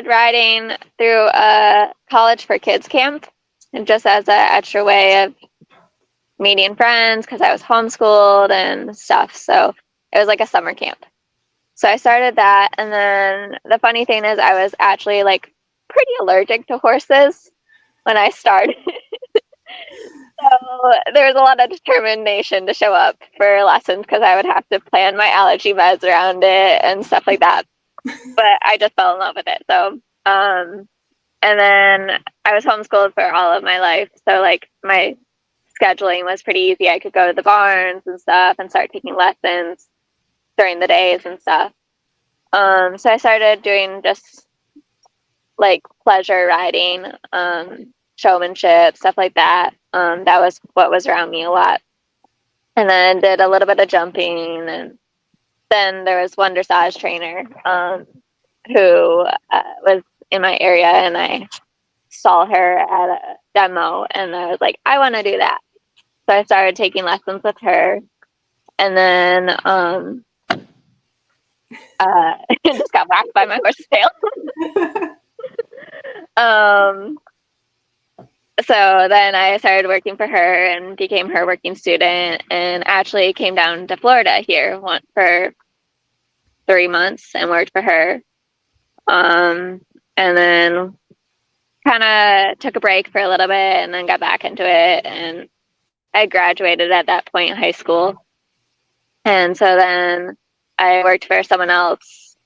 riding through a college for kids camp, and just as an extra way of meeting friends because I was homeschooled and stuff. So it was like a summer camp. So I started that, and then the funny thing is I was actually like pretty allergic to horses when I started. So there was a lot of determination to show up for lessons because I would have to plan my allergy meds around it and stuff like that. But I just fell in love with it. So, and then I was homeschooled for all of my life. So like my scheduling was pretty easy. I could go to the barns and stuff and start taking lessons during the days and stuff. So I started doing just like pleasure riding, showmanship, stuff like that. That was what was around me a lot. And then did a little bit of jumping. And then there was one dressage trainer who was in my area, and I saw her at a demo, and I was like, I want to do that. So I started taking lessons with her. And then just got whacked by my horse's tail. So then I started working for her and became her working student, and actually came down to Florida here for 3 months and worked for her. And then kind of took a break for a little bit and then got back into it. And I graduated at that point in high school. And so then I worked for someone else.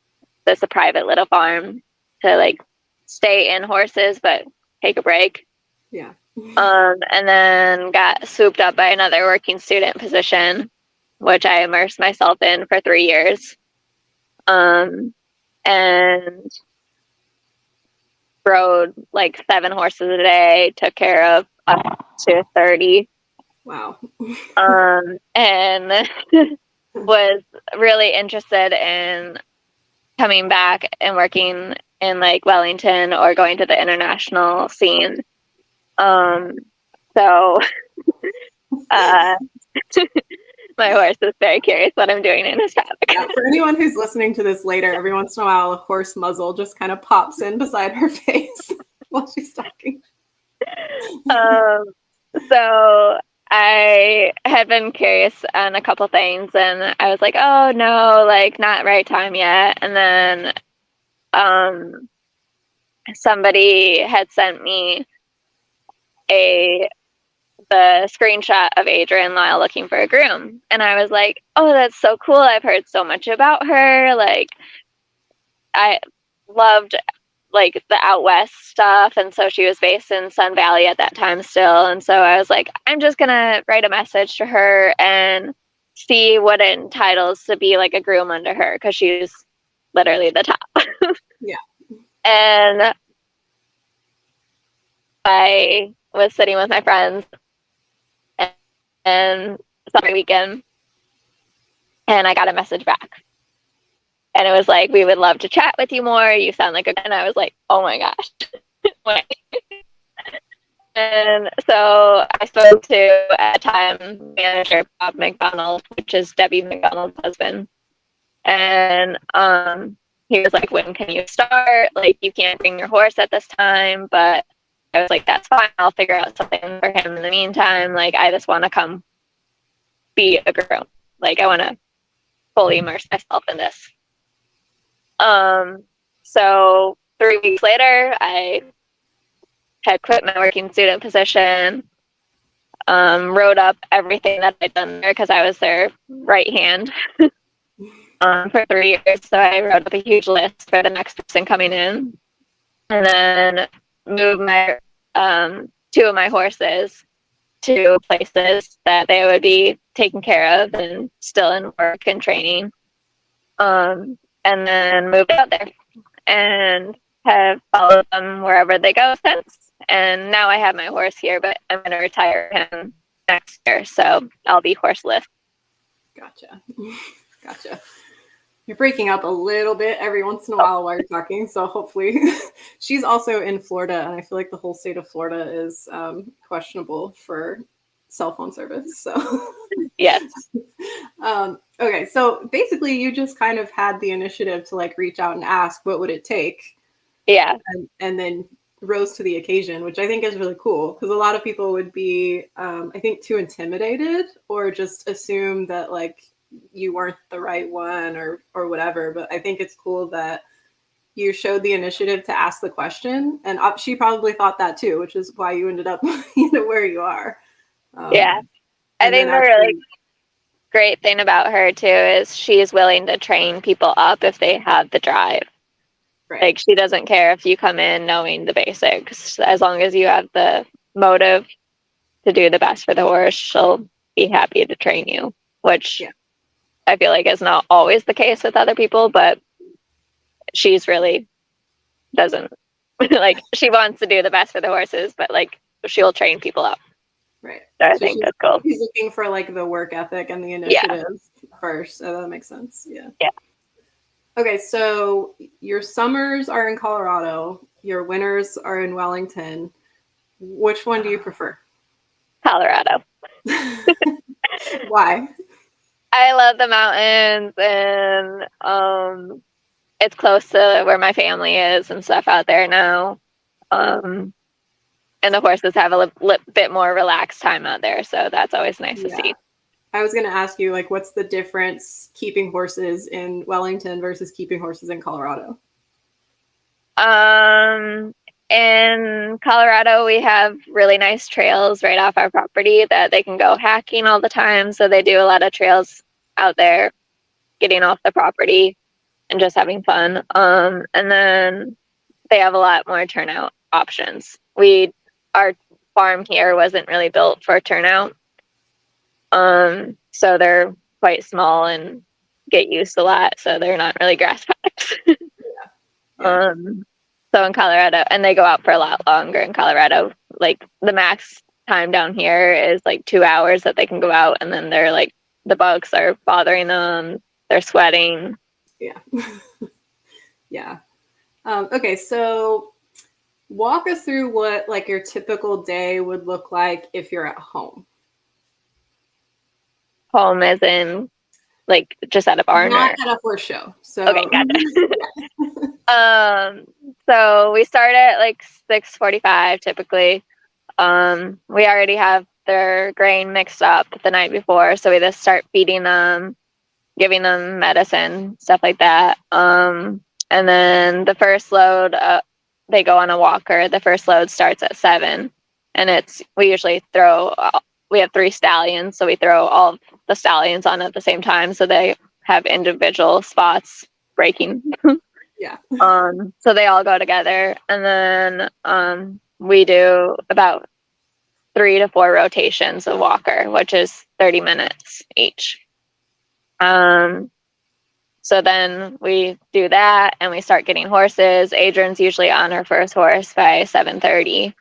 That's a private little farm to like stay in horses, but take a break. Yeah. And then got swooped up by another working student position, which I immersed myself in for 3 years. And rode like 7 horses a day, took care of up to 30. Wow. And was really interested in coming back and working in like Wellington or going to the international scene. So my horse is very curious what I'm doing in his paddock. Yeah, for anyone who's listening to this later, every once in a while a horse muzzle just kind of pops in beside her face while she's talking. So I had been curious on a couple things, and I was like, oh no, like not right time yet. And then somebody had sent me the screenshot of Adrienne Lyle looking for a groom, and I was like, oh, that's so cool. I've heard so much about her. Like I loved like the out west stuff, and so she was based in Sun Valley at that time still. And so I was like, I'm just gonna write a message to her and see what it entitles to be like a groom under her, because she's literally the top. Yeah. And I was sitting with my friends and summer weekend, and I got a message back, and it was like, we would love to chat with you more, you sound like and I was like, oh my gosh. And so I spoke to, at the time, manager Bob McDonald, which is Debbie McDonald's husband, and he was like, when can you start? Like, you can't bring your horse at this time. But I was like, that's fine, I'll figure out something for him in the meantime. Like, I just want to come be a groom. Like, I want to fully immerse myself in this. So 3 weeks later, I had quit my working student position, wrote up everything that I'd done there because I was their right hand for 3 years. So I wrote up a huge list for the next person coming in, and then moved my 2 of my horses to places that they would be taken care of and still in work and training. And then moved out there and have followed them wherever they go since. And now I have my horse here, but I'm going to retire him next year, so I'll be horseless. Gotcha. You're breaking up a little bit every once in a while while you're talking, so hopefully she's also in Florida, and I feel like the whole state of Florida is questionable for cell phone service. So yes. Okay, so basically you just kind of had the initiative to like reach out and ask what would it take Yeah. and then rose to the occasion, which I think is really cool because a lot of people would be, I think, too intimidated or just assume that like you weren't the right one or whatever. But I think it's cool that you showed the initiative to ask the question, and she probably thought that too, which is why you ended up where you are. Yeah. I And then think the really actually, great thing about her too is she's willing to train people up if they have the drive. right. Like she doesn't care if you come in knowing the basics. As long as you have the motive to do the best for the horse, she'll be happy to train you, which Yeah. I feel like is not always the case with other people, but she's really doesn't like she wants to do the best for the horses, but like she'll train people up. Right. So I So think that's cool. she's looking for like the work ethic and the Yeah. initiative first. So that makes sense. Yeah. Yeah. Okay, so your summers are in Colorado, your winters are in Wellington. Which one do you prefer? Colorado. Why? I love the mountains, and it's close to where my family is and stuff out there now. And the horses have a bit more relaxed time out there, so that's always nice to see. I was going to ask you, like, what's the difference keeping horses in Wellington versus keeping horses in Colorado? In Colorado, we have really nice trails right off our property that they can go hacking all the time. So they do a lot of trails out there, getting off the property and just having fun. And then they have a lot more turnout options. Our farm here wasn't really built for turnout. So they're quite small and get used a lot. So they're not really grass paddocks. Yeah. So in Colorado, and they go out for a lot longer in Colorado. Like the max time down here is like 2 hours that they can go out, and then they're like the bugs are bothering them. They're sweating. Yeah. Yeah. Okay, so walk us through what like your typical day would look like if you're at home. Home as in like just at a barn. Not at a horse show. So Okay, gotcha. So we start at like 6:45 typically. We already have their grain mixed up the night before, so we just start feeding them, giving them medicine, stuff like that. And then the first load, they go on a walker. The first load starts at 7, and we usually we have 3 stallions, so we throw all of the stallions on at the same time, so they have individual spots breaking. Yeah. So they all go together, and then we do about 3 to 4 rotations of walker, which is 30 minutes each. So then we do that, and we start getting horses. Adrienne's usually on her first horse by 7:30.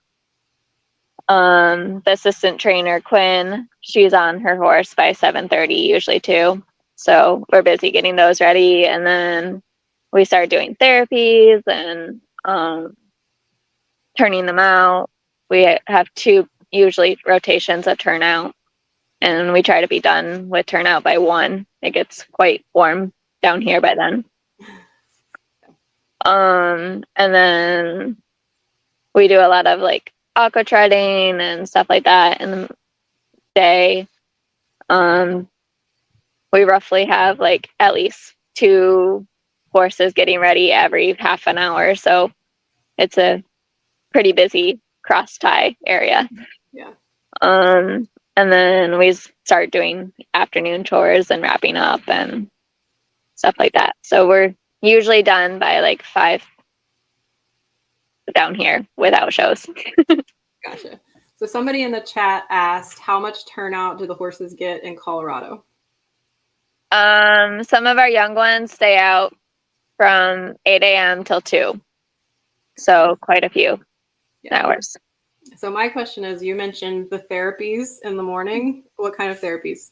The assistant trainer, Quinn, she's on her horse by 7:30 usually too. So we're busy getting those ready, and then we start doing therapies and turning them out. We have 2 usually rotations of turnout, and we try to be done with turnout by 1. It gets quite warm down here by then. And then we do a lot of like aqua treading and stuff like that in the day. We roughly have like at least 2 horses getting ready every half an hour, so it's a pretty busy cross tie area. Yeah. And then we start doing afternoon chores and wrapping up and stuff like that. So we're usually done by like 5 down here without shows. Gotcha. So somebody in the chat asked, how much turnout do the horses get in Colorado? Some of our young ones stay out from 8 a.m. till 2. So quite a few hours. So my question is, you mentioned the therapies in the morning. What kind of therapies?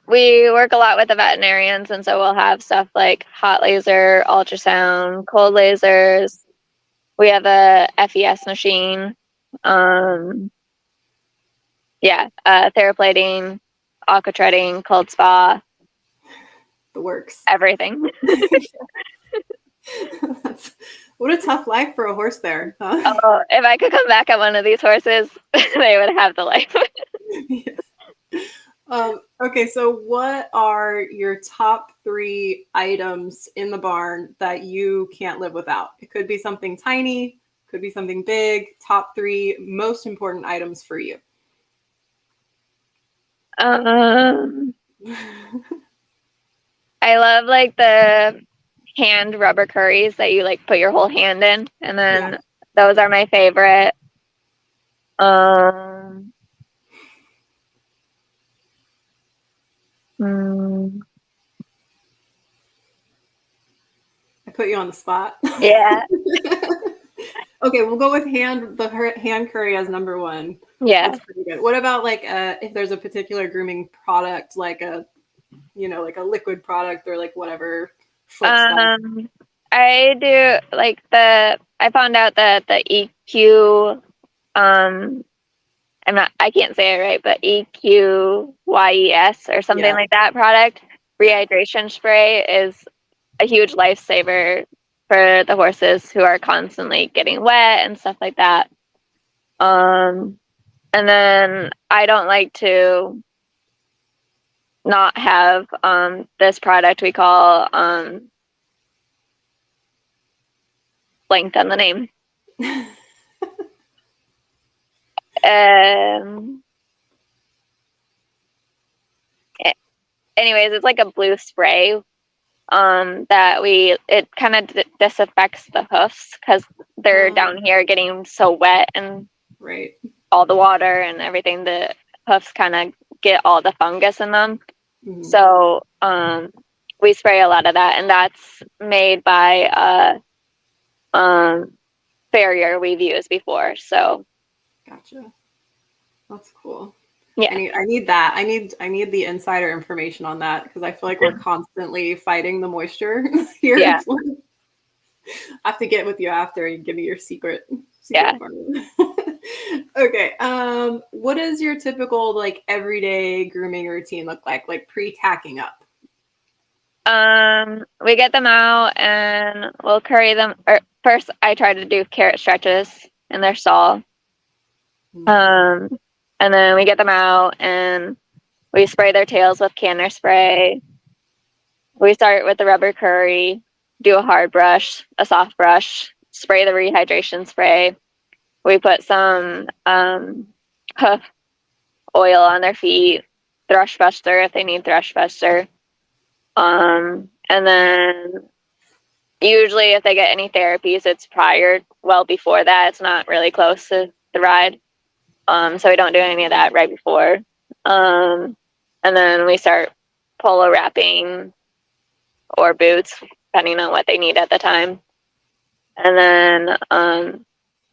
We work a lot with the veterinarians, and so we'll have stuff like hot laser, ultrasound, cold lasers. We have a FES machine. Theraplating, aqua treading, cold spa. The works. Everything. What a tough life for a horse there, huh? Oh, if I could come back on one of these horses, they would have the life. Okay, so what are your top 3 items in the barn that you can't live without? It could be something tiny, could be something big. Top 3 most important items for you. Um, I love like the hand rubber curries that you like put your whole hand in, and then Yeah. those are my favorite. Um, hmm, I put you on the spot. yeah, Okay, we'll go with hand curry as number 1. yeah. That's pretty good. What about like if there's a particular grooming product, like a like a liquid product or like whatever foot stuff? I do like I found out that the EQ, I can't say it right, but EQYES or something Yeah. like that product, rehydration spray is a huge lifesaver for the horses who are constantly getting wet and stuff like that. And then I don't like to not have this product we call blanked on the name. Um, anyways, it's like a blue spray that it kind of disaffects the hoofs because they're down here getting so wet and Right. all the water and everything. The hoofs kind of get all the fungus in them. Mhm. So we spray a lot of that, and that's made by farrier we've used before. So Gotcha. That's cool. yeah, I need that. I need the insider information on that because I feel like we're constantly fighting the moisture here. yeah, I have to get with you after and give me your secret yeah. formula. Okay. What does your typical like everyday grooming routine look like? Like pre-tacking up? We get them out and we'll curry them. Or first, I try to do carrot stretches in their stall. And then we get them out and we spray their tails with canner spray. We start with the rubber curry, do a hard brush, a soft brush, spray the rehydration spray. We put some hoof oil on their feet, thrush buster if they need thrush buster. And then usually if they get any therapies, it's prior, well before that. It's not really close to the ride. So we don't do any of that right before. And then we start polo wrapping or boots, depending on what they need at the time. And then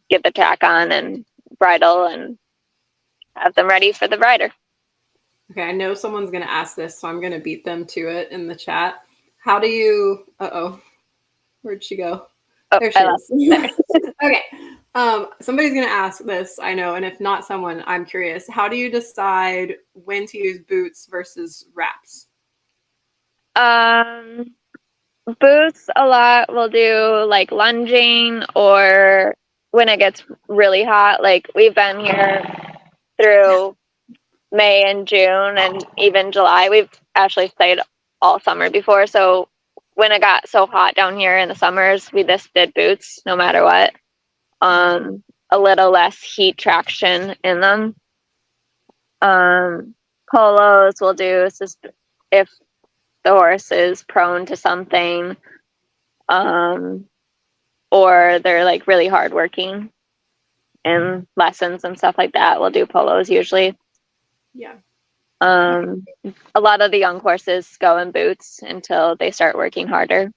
get the tack on and bridle and have them ready for the rider. Okay, I know someone's going to ask this, so I'm going to beat them to it in the chat. How do you? Where'd she go? Oh, there she is. Okay. Somebody's going to ask this, I know, and if not someone, I'm curious. How do you decide when to use boots versus wraps? Boots a lot. We'll do like lunging or when it gets really hot. Like we've been here through May and June and even July. We've actually stayed all summer before. So when it got so hot down here in the summers, we just did boots no matter what. A little less heat traction in them. Polos we'll do just if the horse is prone to something, or they're like really hardworking in lessons and stuff like that. We'll do polos usually. Yeah. A lot of the young horses go in boots until they start working harder.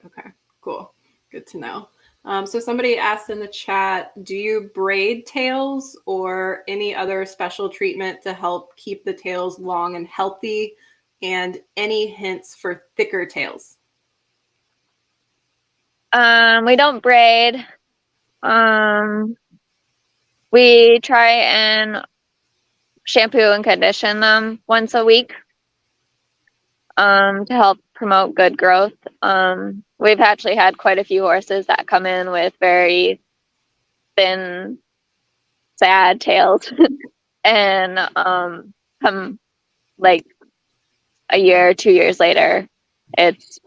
Okay, cool. Good to know. So somebody asked in the chat, do you braid tails or any other special treatment to help keep the tails long and healthy? And any hints for thicker tails? We don't braid. We try and shampoo and condition them once a week. to help promote good growth. We've actually had quite a few horses that come in with very thin, sad tails and come like a year, 2 years later, it's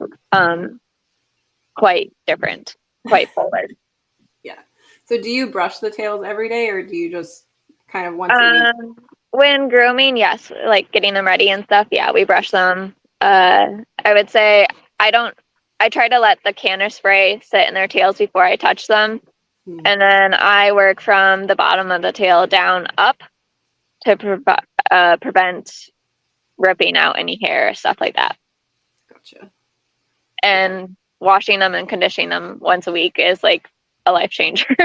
quite different, quite forward. Yeah. So do you brush the tails every day, or do you just kind of once a week? When grooming, yes, like getting them ready and stuff, yeah, we brush them. I would say I try to let the canner spray sit in their tails before I touch them. And then I work from the bottom of the tail down up to prevent ripping out any hair, stuff like that. Gotcha. And washing them and conditioning them once a week is like a life changer.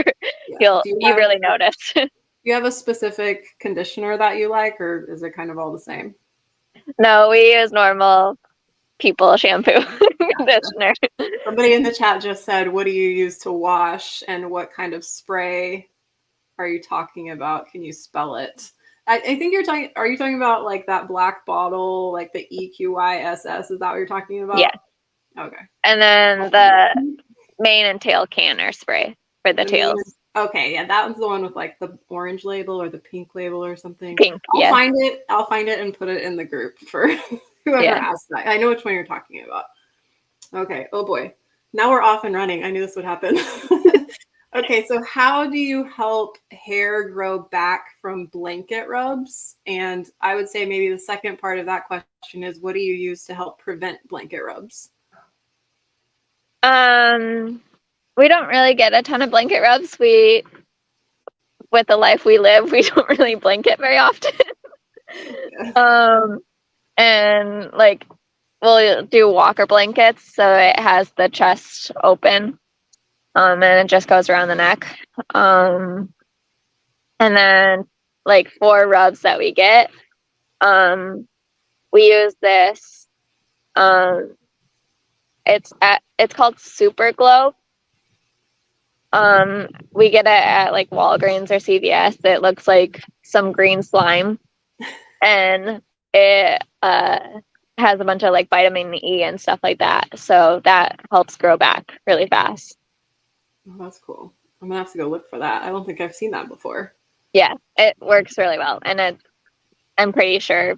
Yeah. You really notice. Do you have a specific conditioner that you like, or is it kind of all the same? No, we use normal people shampoo conditioner. Somebody in the chat just said, what do you use to wash, and what kind of spray are you talking about? Can you spell it? I think are you talking about like that black bottle, like the EQYSS? Is that what you're talking about? Yeah. Okay. And then the mane and tail canner spray for the tails. Okay, yeah, that one's the one with like the orange label or the pink label or something. Pink, I'll find it and put it in the group for whoever asked that. I know which one you're talking about. Okay. Oh boy. Now we're off and running. I knew this would happen. Okay, so how do you help hair grow back from blanket rubs? And I would say maybe the second part of that question is, what do you use to help prevent blanket rubs? We don't really get a ton of blanket rubs. With the life we live, we don't really blanket very often. And like we'll do walker blankets, so it has the chest open, and it just goes around the neck. And then like for rubs that we get, we use this. It's called Super Glow. We get it at like Walgreens or CVS. It looks like some green slime, and it has a bunch of like vitamin E and stuff like that. So that helps grow back really fast. Oh, that's cool. I'm gonna have to go look for that. I don't think I've seen that before. Yeah, it works really well, and I'm pretty sure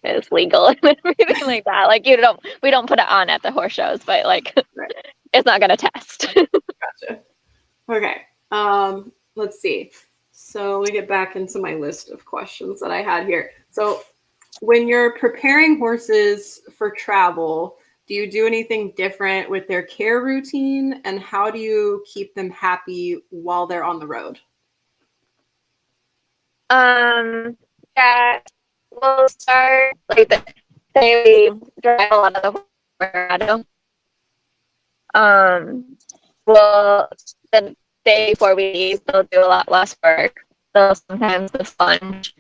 it's legal and everything like that. Like we don't put it on at the horse shows, but like it's not gonna test. Gotcha. Okay. Let's see. So let me get back into my list of questions that I had here. So when you're preparing horses for travel, do you do anything different with their care routine, and how do you keep them happy while they're on the road? Yeah, we'll start like say we drive a lot of the Colorado. Well, the day before we leave, they'll do a lot less work. They'll sometimes the sponge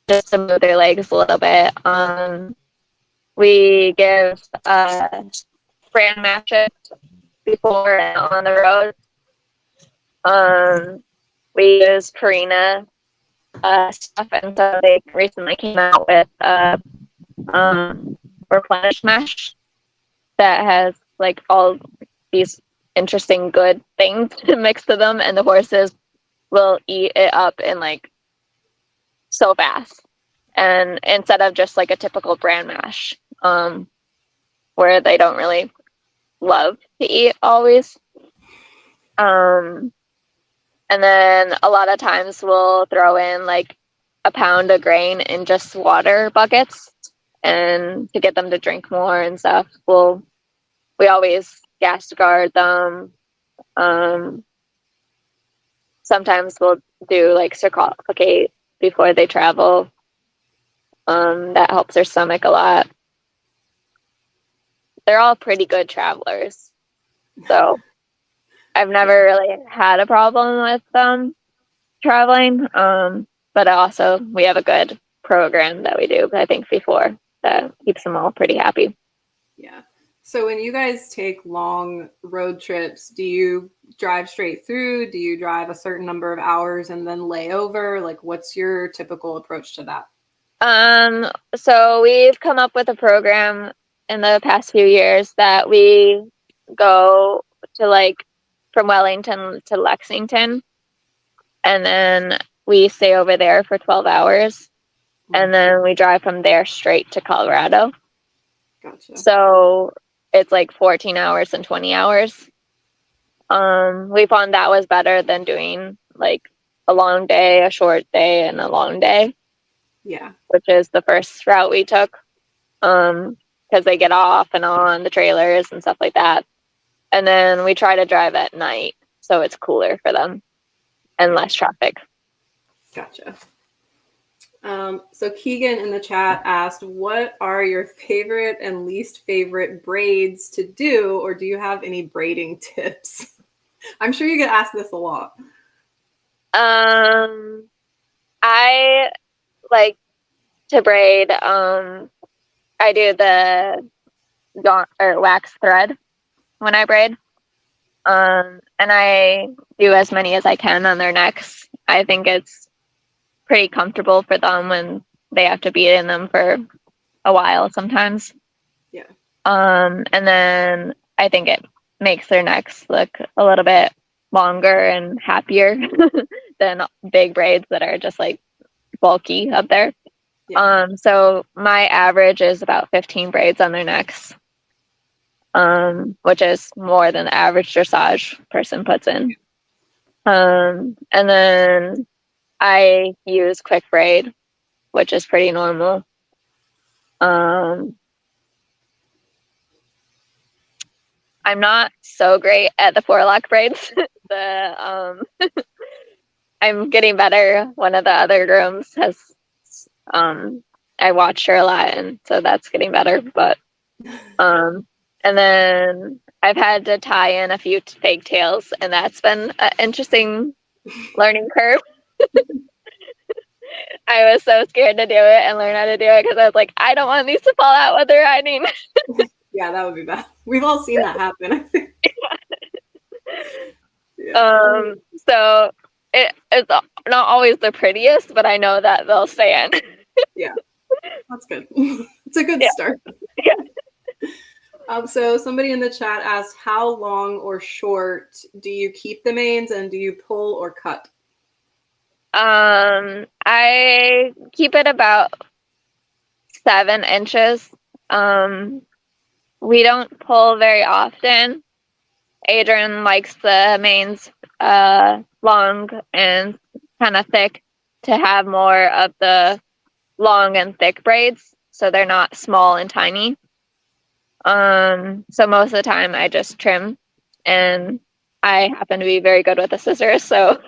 just to move their legs a little bit. We give brand matches before and on the road. We use Purina stuff, and so they recently came out with replenish mesh that has like all these interesting good things to mix to them, and the horses will eat it up in like so fast. And instead of just like a typical bran mash, where they don't really love to eat always. And then a lot of times we'll throw in like a pound of grain in just water buckets, and to get them to drink more and stuff. We always gas guard them. Sometimes we'll do like circumfocate before they travel. That helps their stomach a lot. They're all pretty good travelers, so I've never really had a problem with them traveling. But also we have a good program that we do, I think, before that keeps them all pretty happy. Yeah. So when you guys take long road trips, do you drive straight through? Do you drive a certain number of hours and then lay over? Like, what's your typical approach to that? So we've come up with a program in the past few years that we go to like from Wellington to Lexington, and then we stay over there for 12 hours, and then we drive from there straight to Colorado. Gotcha. So it's like 14 hours and 20 hours. We found that was better than doing like a long day, a short day, and a long day. Yeah. Which is the first route we took. Because they get off and on the trailers and stuff like that. And then we try to drive at night, so it's cooler for them and less traffic. Gotcha. So Keegan in the chat asked, what are your favorite and least favorite braids to do, or do you have any braiding tips? I'm sure you get asked this a lot. I like to braid. I do the wax thread when I braid. And I do as many as I can on their necks. I think it's pretty comfortable for them when they have to be in them for a while sometimes. Yeah. And then I think it makes their necks look a little bit longer and happier than big braids that are just like bulky up there. Yeah. So my average is about 15 braids on their necks, which is more than the average dressage person puts in. And then I use quick braid, which is pretty normal. I'm not so great at the forelock braids. I'm getting better. One of the other grooms has, I watched her a lot, and so that's getting better. But, and then I've had to tie in a few fake tails, and that's been an interesting learning curve. I was so scared to do it and learn how to do it because I was like, I don't want these to fall out while they're riding. Yeah, that would be bad. We've all seen that happen, I think. Yeah. So it's not always the prettiest, but I know that they'll stay in. Yeah, that's good. It's a good start. Yeah. So somebody in the chat asked, how long or short do you keep the manes, and do you pull or cut? I keep it about 7 inches. We don't pull very often. Adrienne likes the manes long and kind of thick to have more of the long and thick braids, so they're not small and tiny. So most of the time I just trim, and I happen to be very good with the scissors, so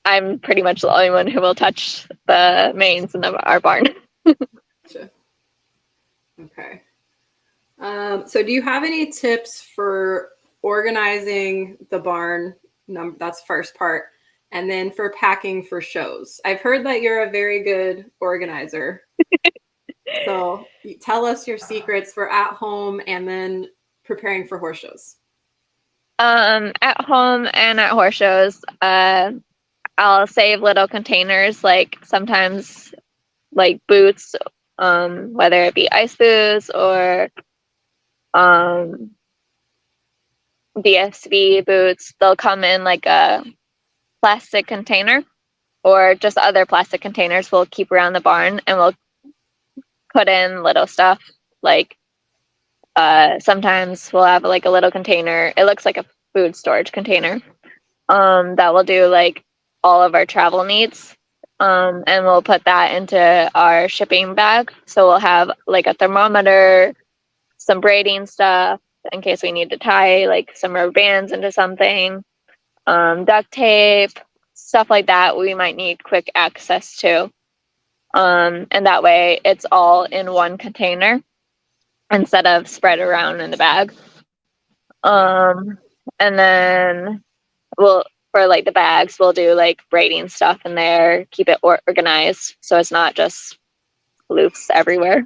I'm pretty much the only one who will touch the manes in our barn. Gotcha. Okay. So do you have any tips for organizing the barn? That's first part. And then for packing for shows. I've heard that you're a very good organizer. So tell us your secrets for at home and then preparing for horse shows. At home and at horse shows, I'll save little containers, like sometimes like boots, whether it be ice boots or DSV boots. They'll come in like a plastic container, or just other plastic containers we'll keep around the barn, and we'll put in little stuff like sometimes we'll have like a little container. It looks like a food storage container that will do like all of our travel needs, and we'll put that into our shipping bag. So we'll have like a thermometer, some braiding stuff in case we need to tie like some rubber bands into something, duct tape, stuff like that we might need quick access to, and that way it's all in one container instead of spread around in the bag. And then for like the bags, we'll do like braiding stuff in there, keep it organized so it's not just loose everywhere.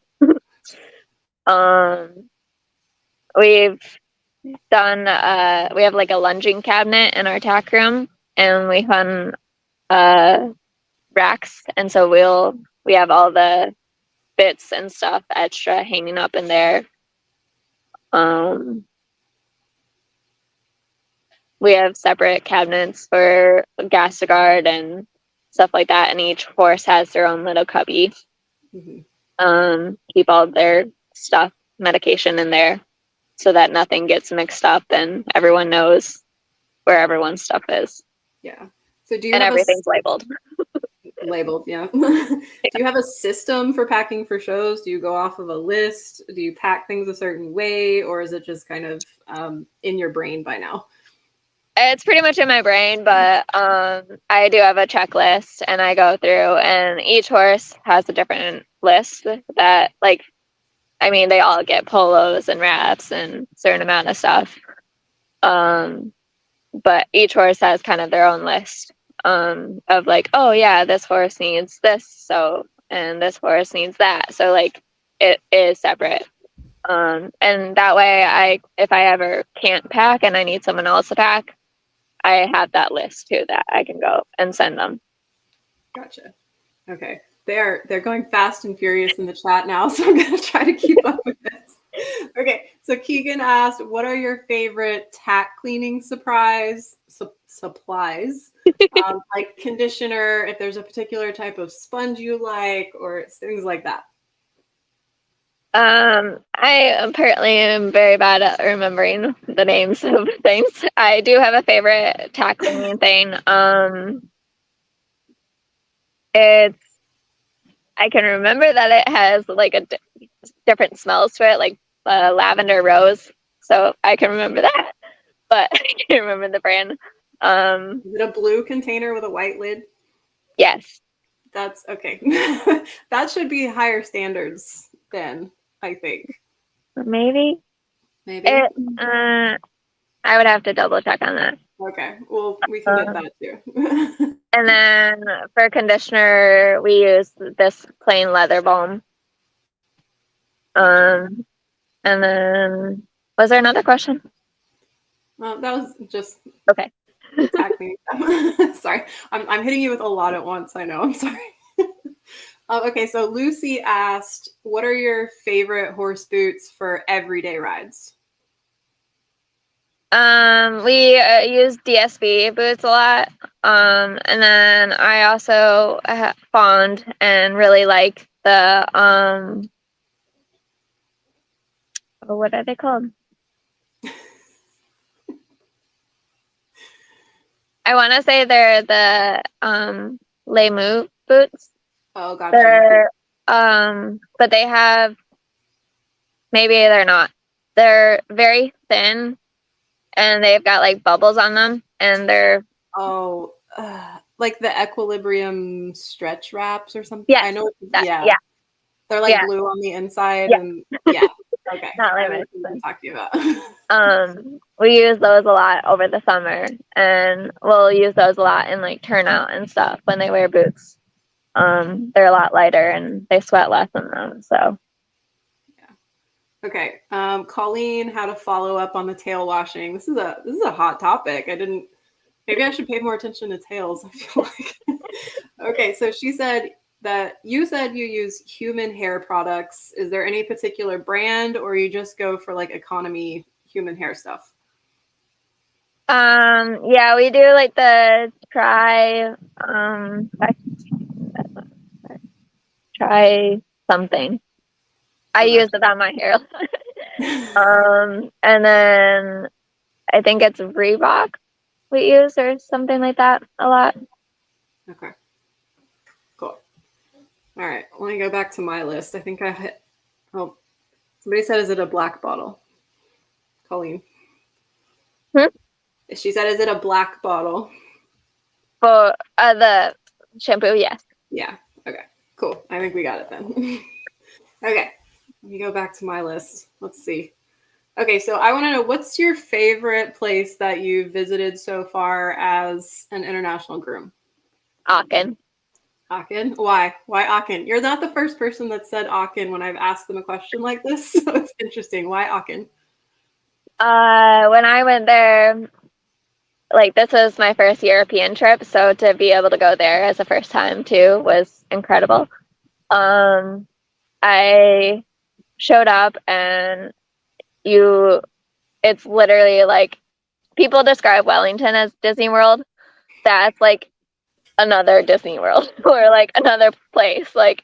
We've done we have like a lunging cabinet in our tack room, and we hung racks, and so we have all the bits and stuff extra hanging up in there. We have separate cabinets for gas to guard and stuff like that, and each horse has their own little cubby. Keep all their stuff, medication in there, so that nothing gets mixed up and everyone knows where everyone's stuff is. Yeah. So do you and have everything's labeled. Labeled, yeah. Do you have a system for packing for shows? Do you go off of a list? Do you pack things a certain way, or is it just kind of in your brain by now? It's pretty much in my brain, but I do have a checklist, and I go through, and each horse has a different list that, like, I mean, they all get polos and wraps and a certain amount of stuff. But each horse has kind of their own list of like, oh yeah, this horse needs this, so, and this horse needs that. So like it is separate. And that way if I ever can't pack and I need someone else to pack, I have that list too that I can go and send them. Gotcha. Okay. They're going fast and furious in the chat now, so I'm gonna try to keep up with this. Okay, so Keegan asked, what are your favorite tack cleaning supplies? Like conditioner, if there's a particular type of sponge you like, or things like that. I apparently am very bad at remembering the names of things. I do have a favorite tack cleaning thing. I can remember that it has like a different smells to it, like lavender rose. So I can remember that, but I can't remember the brand. Is it a blue container with a white lid? Yes. That's okay. That should be higher standards then, I think. Maybe. I would have to double check on that. Okay. Well, we can get that too. And then for conditioner, we use this plain leather balm. And then, was there another question? Well, that was just okay. Exactly. Sorry, I'm hitting you with a lot at once. I know. I'm sorry. Okay, so Lucy asked, "What are your favorite horse boots for everyday rides?" We use DSB boots a lot. And then I also fond and really like the what are they called? I want to say they're the Lemu boots. Oh, gotcha. But they have, maybe they're not. They're very thin, and they've got like bubbles on them, and they're like the Equilibrium stretch wraps or something. Yeah, I know. yeah. They're like blue on the inside, and okay. Not I like know what I'm talking about. We use those a lot over the summer, and we'll use those a lot in like turnout and stuff when they wear boots. They're a lot lighter and they sweat less in them. So okay. Colleen had a follow up on the tail washing. This is a hot topic. Maybe I should pay more attention to tails, I feel like. Okay, so she said that you said you use human hair products. Is there any particular brand, or you just go for like economy human hair stuff? Yeah, we do like the try something. I use it on my hair. And then I think it's Reebok we use or something like that a lot. Okay. Cool. All right. Let me go back to my list. I think I hit. Oh, somebody said, is it a black bottle? Colleen. She said, is it a black bottle? For the shampoo, yes. Yeah. Okay. Cool. I think we got it then. Okay. Let me go back to my list. Let's see. Okay, so I want to know, what's your favorite place that you visited so far as an international groom? Aachen. Aachen? Why? Why Aachen? You're not the first person that said Aachen when I've asked them a question like this, so it's interesting. Why Aachen? When I went there, like, this was my first European trip, so to be able to go there as a first time too was incredible. I showed up and it's literally like, people describe Wellington as Disney World. That's like another Disney World or like another place. Like,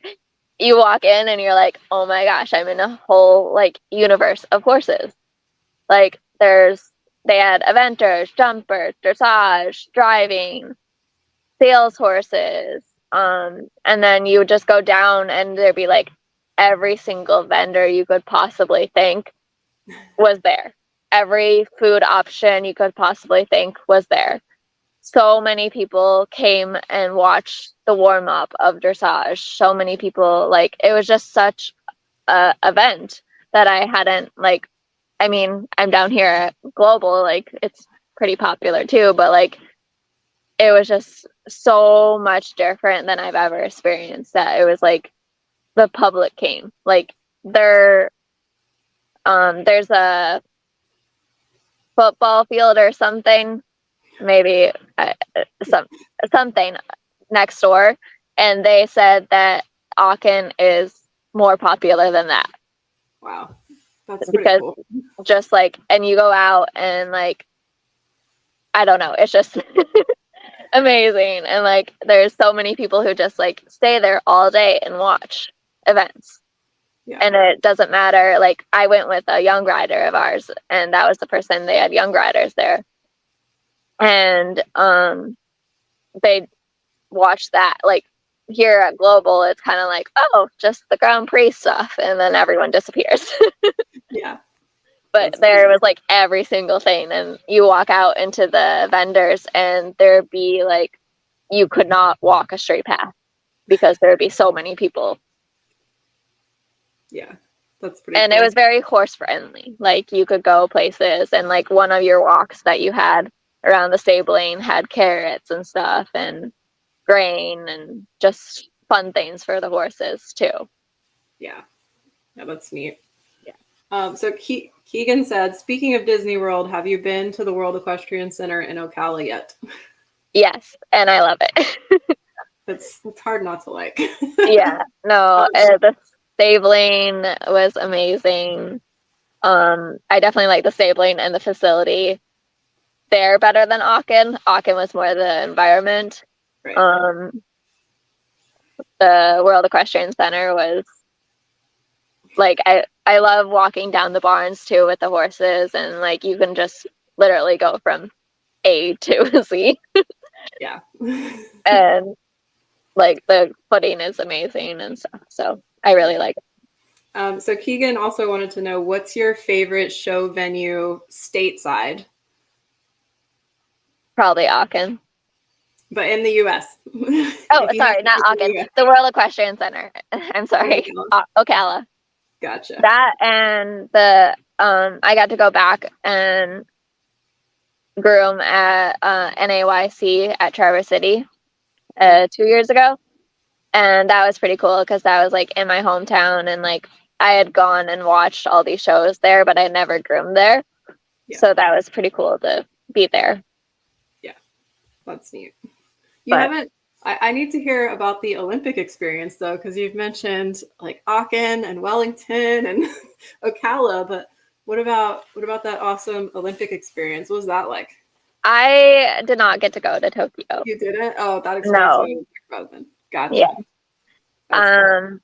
you walk in and you're like, oh my gosh, I'm in a whole like universe of horses. Like, they had eventers, jumpers, dressage, driving, sales horses. And then you would just go down and there'd be like every single vendor you could possibly think was there. Every food option you could possibly think was there. So many people came and watched the warm up of dressage. So many people, like, it was just such a event that I hadn't, like, I mean, I'm down here at Global, like, it's pretty popular too, but like, it was just so much different than I've ever experienced, that it was like the public came. Like, there's a football field or something, maybe something next door, and they said that Aachen is more popular than that. Wow, that's pretty Because cool. just like, and you go out and like, I don't know, it's just amazing. And like, there's so many people who just like stay there all day and watch events. Yeah. And it doesn't matter. Like, I went with a young rider of ours, and that was the first time they had young riders there. And they watched that. Like, here at Global, it's kind of like, oh, just the Grand Prix stuff, and then everyone disappears. Yeah. But That's there cool. was like every single thing, and you walk out into the vendors, and there'd be like, you could not walk a straight path because there'd be so many people. Yeah, that's pretty And cool. it was very horse friendly. Like, you could go places, and like one of your walks that you had around the stabling had carrots and stuff and grain and just fun things for the horses too. Yeah, that's neat. Yeah. So Keegan said, speaking of Disney World, have you been to the World Equestrian Center in Ocala yet? Yes, and I love it. It's hard not to like. Yeah, no, the stabling was amazing. I definitely like the stabling and the facility. They're better than Aachen. Aachen was more the environment. Right. The World Equestrian Center was like, I love walking down the barns too with the horses, and like, you can just literally go from A to Z. Yeah. And like, the footing is amazing and stuff. So I really like it. So Keegan also wanted to know, what's your favorite show venue stateside? Probably Aachen. But in the U.S. Oh, sorry, not Aachen. The World Equestrian Center. I'm sorry. Ocala. Gotcha. That, and I got to go back and groom at NAYC at Traverse City 2 years ago. And that was pretty cool because that was like in my hometown, and like, I had gone and watched all these shows there, but I never groomed there. Yeah. So that was pretty cool to be there. Yeah, that's neat. I need to hear about the Olympic experience though, because you've mentioned like Aachen and Wellington and Ocala, but what about that awesome Olympic experience? What was that like? I did not get to go to Tokyo. You didn't? Oh, that explains what you talk about then. Gotcha. Yeah. Cool.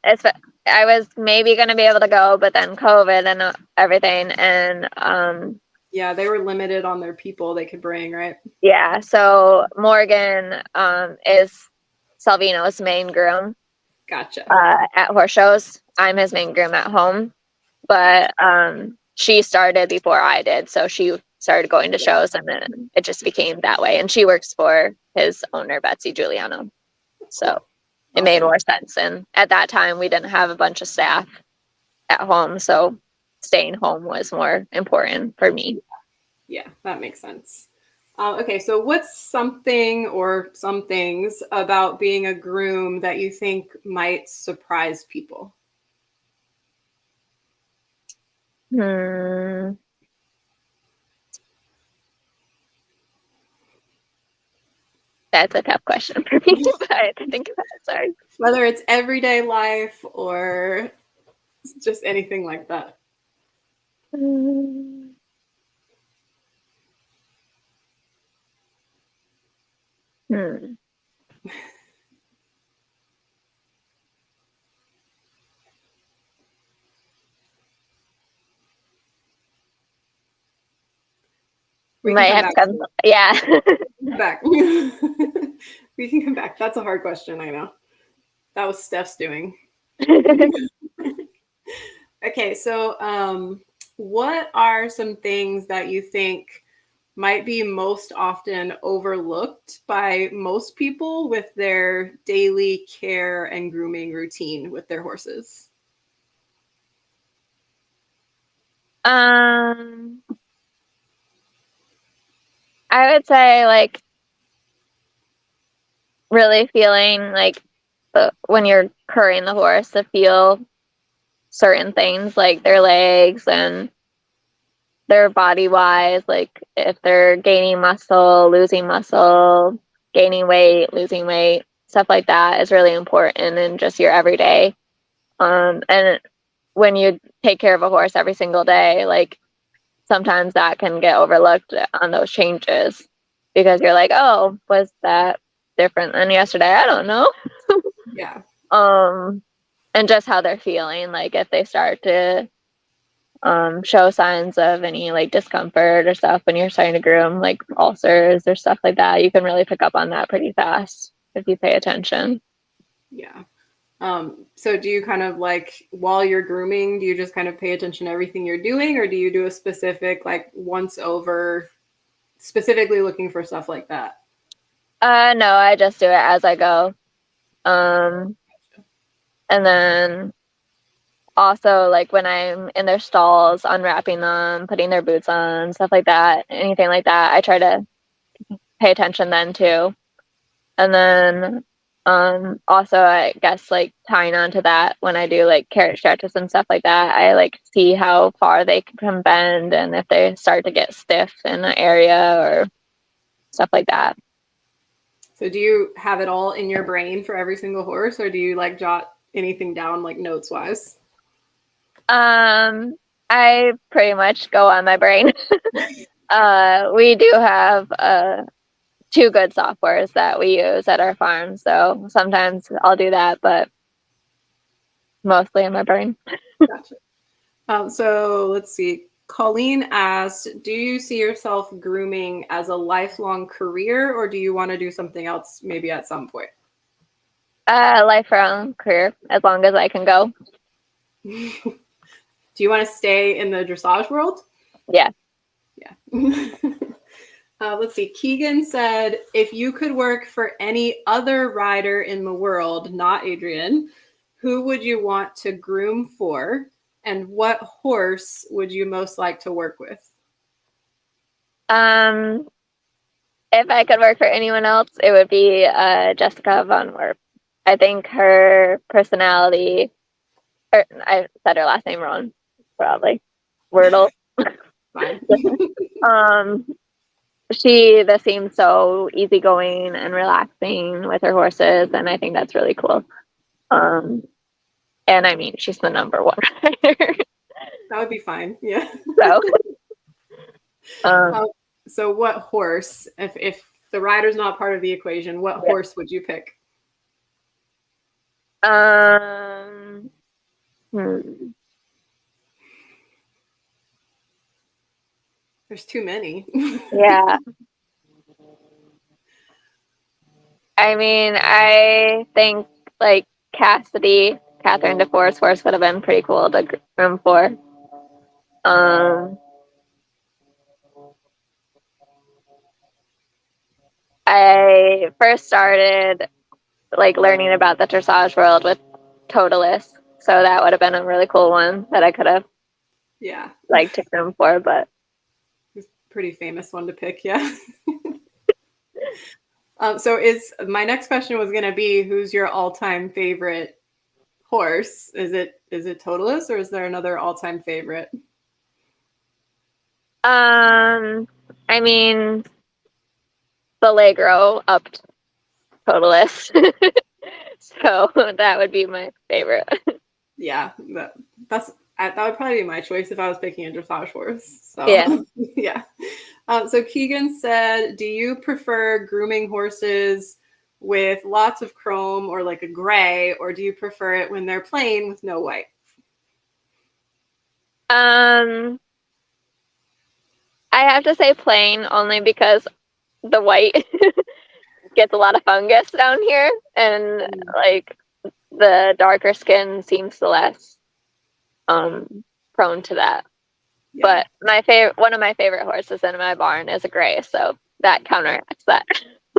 I was maybe going to be able to go, but then COVID and everything, and yeah, they were limited on their people they could bring, right? Yeah. So Morgan is Silvano's main groom. Gotcha. At horse shows. I'm his main groom at home, but she started before I did, so she started going to shows, and then it just became that way. And she works for his owner, Betsy Giuliano, so it made more sense. And at that time, we didn't have a bunch of staff at home, so staying home was more important for me. Yeah, that makes sense. Okay, so what's something or some things about being a groom that you think might surprise people? That's a tough question for me. I have to think about it. Sorry. Whether it's everyday life or Just anything like that. Hmm. We can Might come have to back come. to it. Yeah. Come back. We can come back. That's a hard question, I know. That was Steph's doing. Okay, so what are some things that you think might be most often overlooked by most people with their daily care and grooming routine with their horses? Um, I would say like really feeling like when you're currying the horse to feel certain things like their legs and their body wise, like if they're gaining muscle, losing muscle, gaining weight, losing weight, stuff like that is really important in just your everyday. And when you take care of a horse every single day, like sometimes that can get overlooked on those changes because you're like, oh, was that different than yesterday? I don't know. Yeah. And just how they're feeling, like if they start to show signs of any like discomfort or stuff when you're starting to groom, like ulcers or stuff like that, you can really pick up on that pretty fast if you pay attention. Yeah. So do you kind of like while you're grooming, do you just kind of pay attention to everything you're doing, or do you do a specific like once over specifically looking for stuff like that? No, I just do it as I go. Um, and then also like when I'm in their stalls, unwrapping them, putting their boots on, stuff like that, anything like that, I try to pay attention then too. And then also I guess like tying on to that when I do like carrot stretches and stuff like that, I like see how far they can bend and if they start to get stiff in an area or stuff like that. So do you have it all in your brain for every single horse, or do you like jot anything down like notes wise? Um I pretty much go on my brain. We do have two good softwares that we use at our farm, so sometimes I'll do that, but mostly in my brain. Gotcha. So let's see. Colleen asked, do you see yourself grooming as a lifelong career, or do you want to do something else maybe at some point? Lifelong career, as long as I can go. Do you want to stay in the dressage world? Yeah. Yeah. Let's see. Keegan said, if you could work for any other rider in the world, not Adrienne, who would you want to groom for? And what horse would you most like to work with? Um, if I could work for anyone else, it would be Jessica Von Werp. I think her personality, or I said her last name wrong, probably. Wordle. Fine. um, she just seems so easygoing and relaxing with her horses, and I think that's really cool. Um, and I mean, she's the number one rider. That would be fine. Yeah. So, um, Uh, so what horse, if the rider's not part of the equation, what yeah. horse would you pick? Um, hmm. There's too many. Yeah. I mean, I think like Catherine DeForest horse would have been pretty cool to groom for. Um, I first started like learning about the dressage world with Totalis, so that would have been a really cool one that I could have Yeah. liked to groom for. But It's a pretty famous one to pick. Yeah. So is my next question was going to be, who's your all-time favorite horse? Is it Totalis, or is there another all-time favorite? I mean, Belegro upped Totalis, so that would be my favorite. Yeah, that would probably be my choice if I was picking a dressage horse. So Yeah. yeah. So Keegan said, do you prefer grooming horses with lots of chrome or like a gray, or do you prefer it when they're plain with no white? Um, I have to say plain only because the white gets a lot of fungus down here, and like the darker skin seems less prone to that. Yeah. But one of my favorite horses in my barn is a gray, so that counteracts that.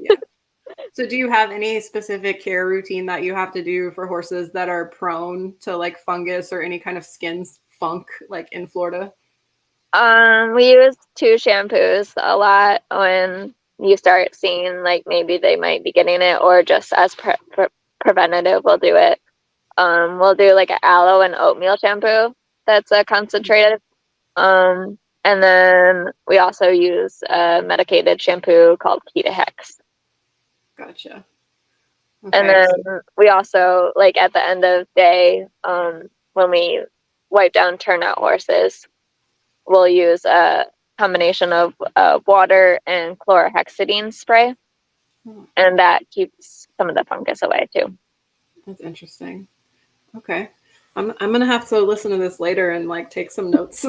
Yeah. So do you have any specific care routine that you have to do for horses that are prone to like fungus or any kind of skin funk like in Florida? We use two shampoos a lot when you start seeing like maybe they might be getting it, or just as preventative, we'll do it. We'll do like an aloe and oatmeal shampoo that's a concentrated. And then we also use a medicated shampoo called Kita Hex. Gotcha. And Okay. then we also, like at the end of the day, when we wipe down turnout horses, we'll use a combination of water and chlorhexidine spray, and that keeps some of the fungus away too. That's interesting. Okay. I'm gonna have to listen to this later and like take some notes.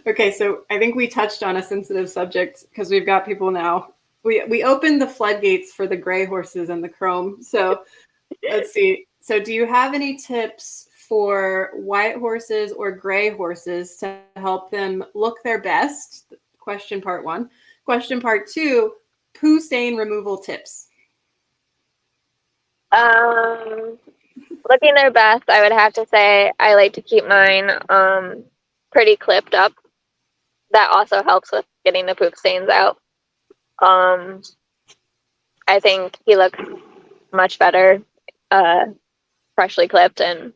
Okay, so I think we touched on a sensitive subject because we've got people now. We opened the floodgates for the gray horses and the chrome. So let's see. So do you have any tips for white horses or gray horses to help them look their best? Question part one. Question part two, poo stain removal tips. Um, Looking their best, I would have to say I like to keep mine pretty clipped up. That also helps with getting the poop stains out. Um, I think he looks much better freshly clipped, and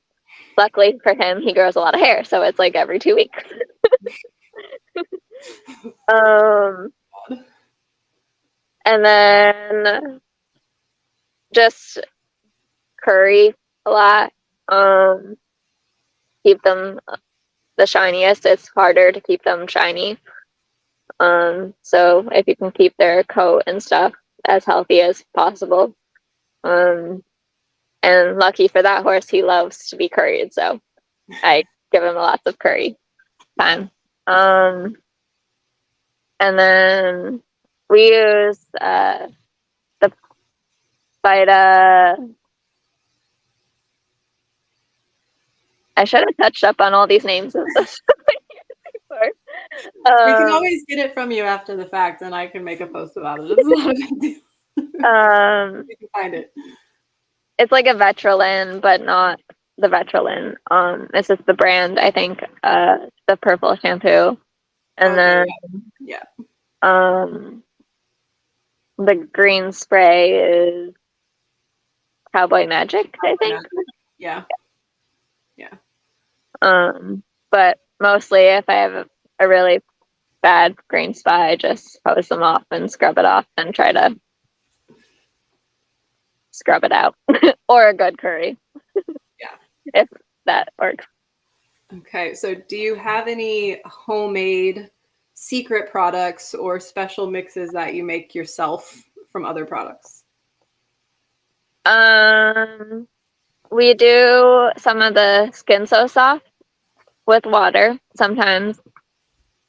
luckily for him, he grows a lot of hair, so it's like every 2 weeks. um, and then just curry a lot. Keep them the shiniest. It's harder to keep them shiny. So if you can keep their coat and stuff as healthy as possible. And lucky for that horse, he loves to be curried, so I give him lots of curry time. And then we use the Vita. I should have touched up on all these names of this before. We can always get it from you after the fact, and I can make a post about it. It's not a big deal. We can find it. It's like a Vetrolin, but not the Vetrolin. This is the brand, I think, the purple shampoo. And then yeah. The green spray is Cowboy Magic, I think. Yeah. But mostly if I have a really bad green spot, I just hose them off and scrub it off and try to scrub it out. Or a good curry. Yeah. If that works. Okay, so do you have any homemade secret products or special mixes that you make yourself from other products? We do some of the Skin So Soft with water sometimes.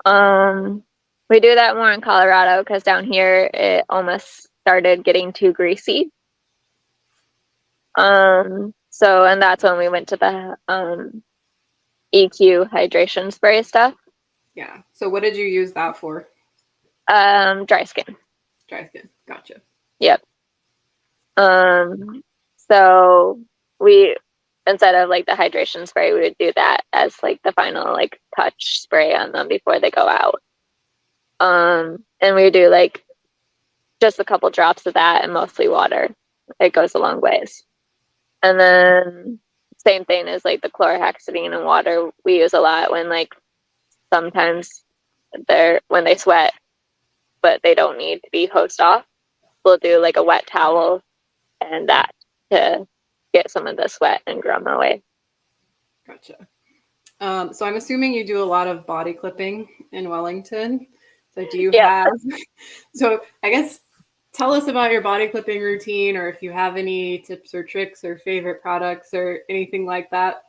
We do that more in Colorado because down here it almost started getting too greasy. And that's when we went to the EQ hydration spray stuff. Yeah. So what did you use that for? Dry skin. Dry skin. Gotcha. Yep. So we, instead of like the hydration spray, we would do that as like the final like touch spray on them before they go out. And we do like just a couple drops of that and mostly water. It goes a long ways. And then same thing as like the chlorhexidine and water we use a lot when like sometimes when they sweat but they don't need to be hosed off. We'll do like a wet towel and that to get some of the sweat and grime away. Gotcha. So I'm assuming you do a lot of body clipping in Wellington. So do you Yeah. have, so I guess tell us about your body clipping routine, or if you have any tips or tricks or favorite products or anything like that.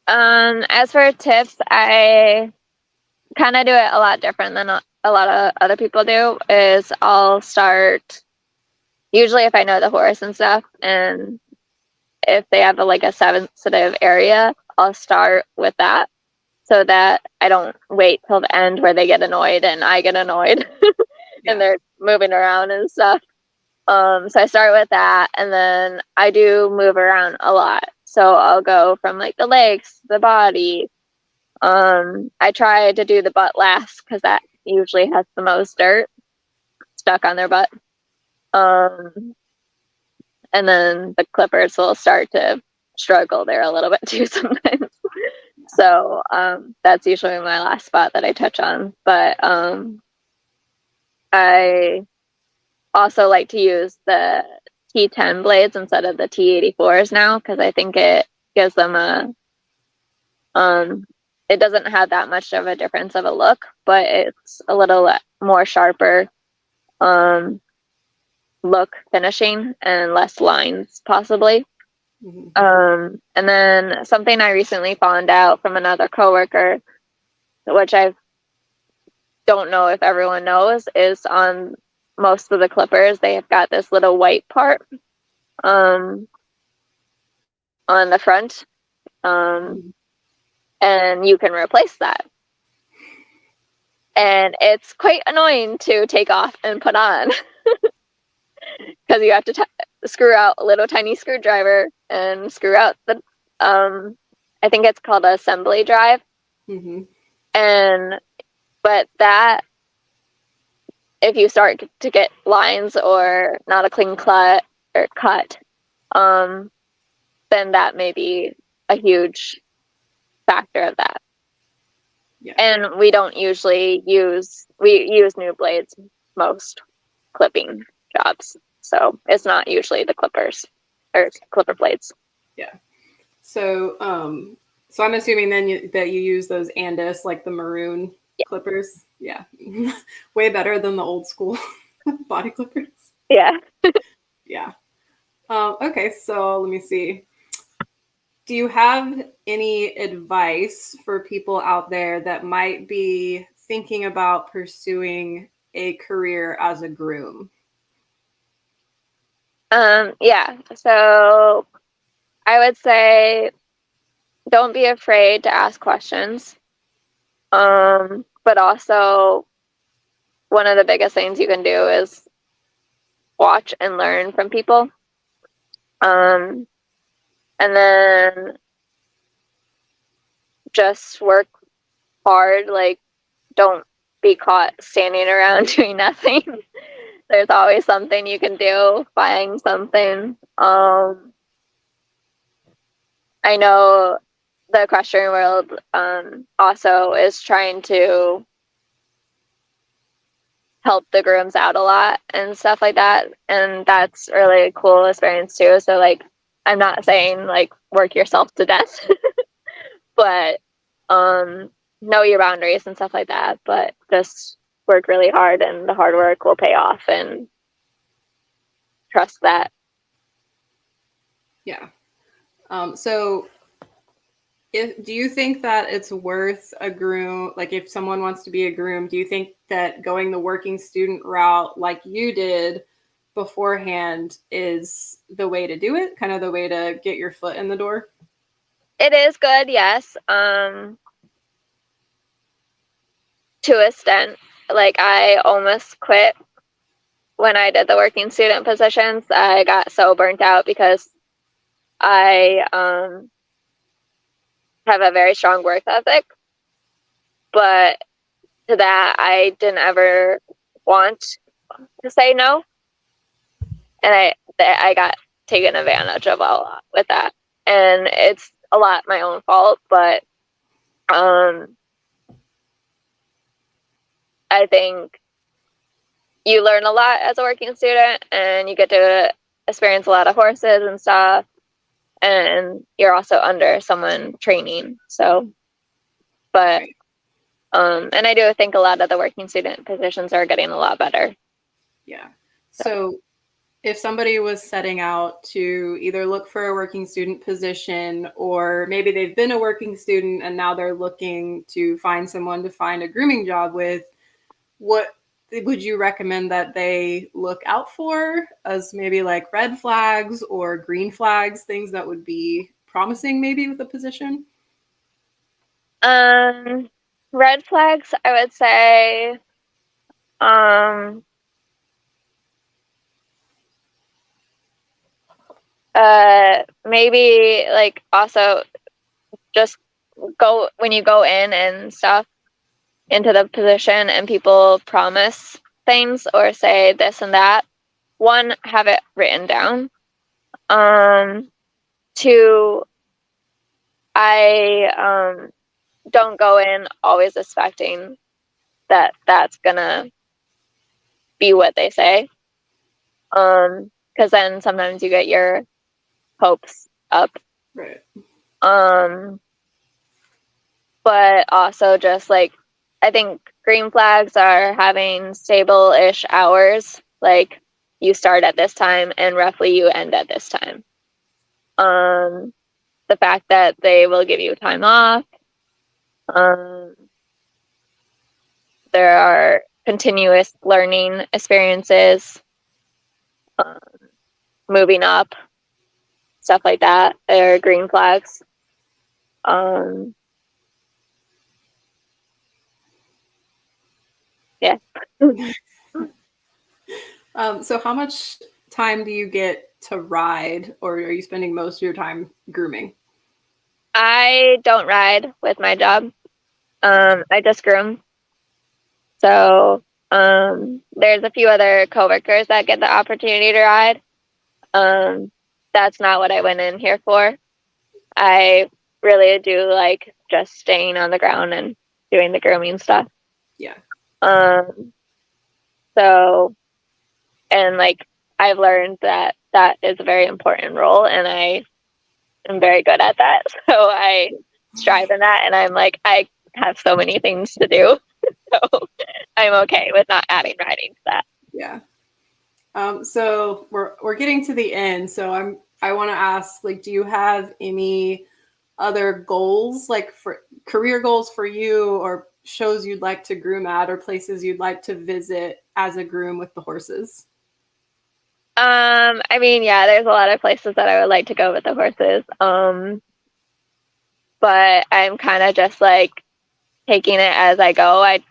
As for tips, I kind of do it a lot different than a lot of other people do. Is I'll start usually if I know the horse and stuff, and if they have like a sensitive area, I'll start with that so that I don't wait till the end where they get annoyed and I get annoyed Yeah. and they're moving around and stuff. So I start with that, and then I do move around a lot. So I'll go from like the legs, the body. I try to do the butt last because that usually has the most dirt stuck on their butt. And then the clippers will start to struggle there a little bit too sometimes. So that's usually my last spot that I touch on. But I also like to use the T10 blades instead of the T84s now because I think it gives them it doesn't have that much of a difference of a look, but it's a little more sharper look finishing and less lines possibly. Mm-hmm. And then something I recently found out from another coworker, which I don't know if everyone knows, is on most of the clippers they have got this little white part on the front, and you can replace that. And it's quite annoying to take off and put on because you have to screw out a little tiny screwdriver and screw out the I think it's called an assembly drive. Mm-hmm. And but that if you start to get lines or not a clean cut or cut, then that may be a huge factor of that. Yeah. And we don't usually use new blades most clipping jobs, so it's not usually the clippers or clipper blades. Yeah. So so I'm assuming then that you use those Andis, like the maroon clippers. Yeah. Way better than the old school body clippers. Yeah. Yeah. Okay, so let me see. Do you have any advice for people out there that might be thinking about pursuing a career as a groom? Yeah. So I would say don't be afraid to ask questions. But also one of the biggest things you can do is watch and learn from people. And then just work hard. Like, don't be caught standing around doing nothing. There's always something you can do, find something. I know the equestrian world also is trying to help the grooms out a lot and stuff like that, and that's really a cool experience too. So like, I'm not saying like work yourself to death, but know your boundaries and stuff like that, but just work really hard and the hard work will pay off, and trust that. Yeah. So do you think that it's worth a groom? Like if someone wants to be a groom, do you think that going the working student route like you did beforehand is the way to do it? Kind of the way to get your foot in the door? It is good, yes. To a extent, like I almost quit when I did the working student positions. I got so burnt out because I have a very strong work ethic, but to that I didn't ever want to say no, and I got taken advantage of a lot with that, and it's a lot my own fault, but I think you learn a lot as a working student, and you get to experience a lot of horses and stuff, and you're also under someone training. So, but Right. and I do think a lot of the working student positions are getting a lot better. Yeah. So if somebody was setting out to either look for a working student position, or maybe they've been a working student and now they're looking to find someone to find a grooming job with, what would you recommend that they look out for as maybe like red flags or green flags, things that would be promising maybe with a position? Red flags, I would say, maybe like also just go when you go in and stuff into the position and people promise things or say this and that. One, have it written down. Two, I don't go in always expecting that that's gonna be what they say. Because then sometimes you get your hopes up. Right. But also just like I think green flags are having stable-ish hours, like you start at this time and roughly you end at this time. The fact that they will give you time off. There are continuous learning experiences, moving up, stuff like that. There are green flags. Yeah. So how much time do you get to ride, or are you spending most of your time grooming? I don't ride with my job. I just groom. So there's a few other coworkers that get the opportunity to ride. That's not what I went in here for. I really do like just staying on the ground and doing the grooming stuff. Yeah. So, and like I've learned that that is a very important role, and I am very good at that. So I strive in that, and I'm like, I have so many things to do. So I'm okay with not adding riding to that. Yeah. So we're getting to the end. So I want to ask, like, do you have any other goals, like for career goals for you, or shows you'd like to groom at, or places you'd like to visit as a groom with the horses? I mean, yeah, there's a lot of places that I would like to go with the horses. But I'm kind of just like taking it as I go. I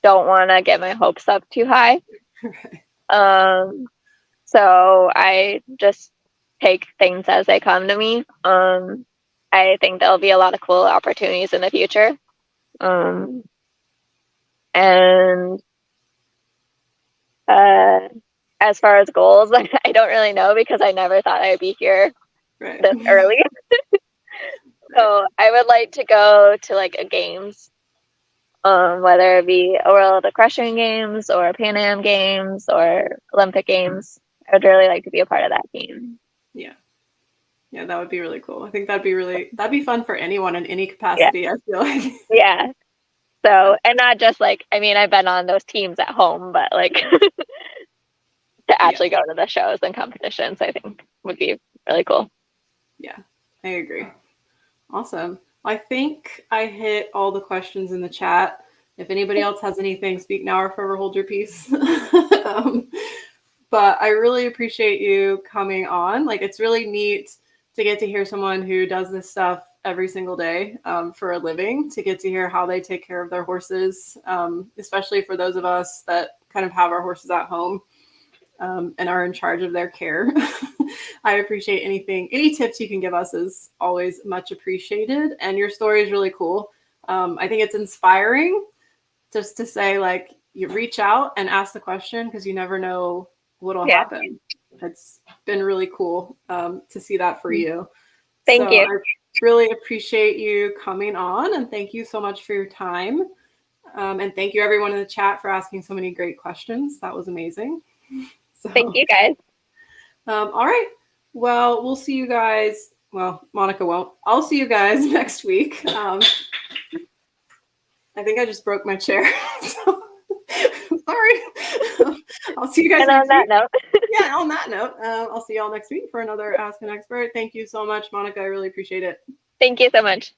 don't want to get my hopes up too high. So I just take things as they come to me. I think there'll be a lot of cool opportunities in the future. And as far as goals, I don't really know because I never thought I'd be here Right. this early. So I would like to go to like a games, whether it be a World Equestrian Games or Pan Am Games or Olympic Games. I would really like to be a part of that game. Yeah. Yeah, that would be really cool. I think that'd be fun for anyone in any capacity, Yeah. I feel like. Yeah. So, and not just like, I mean, I've been on those teams at home, but like to actually go to the shows and competitions, I think would be really cool. Yeah, I agree. Awesome. I think I hit all the questions in the chat. If anybody else has anything, speak now or forever hold your peace. But I really appreciate you coming on. Like, it's really neat to get to hear someone who does this stuff every single day for a living, to get to hear how they take care of their horses, especially for those of us that kind of have our horses at home and are in charge of their care. I appreciate any tips you can give us is always much appreciated. And your story is really cool. I think it's inspiring just to say, like, you reach out and ask the question because you never know what'll happen. It's been really cool to see that for you. Thank you. I really appreciate you coming on, and thank you so much for your time. And thank you everyone in the chat for asking so many great questions. That was amazing. So, thank you guys. All right. Well, we'll see you guys. Well, Monica won't. I'll see you guys next week. I think I just broke my chair. So, sorry. I'll see you guys And on next that week. note, Yeah, on that note, I'll see y'all next week for another Ask an Expert. Thank you so much, Monica. I really appreciate it. thank you so much.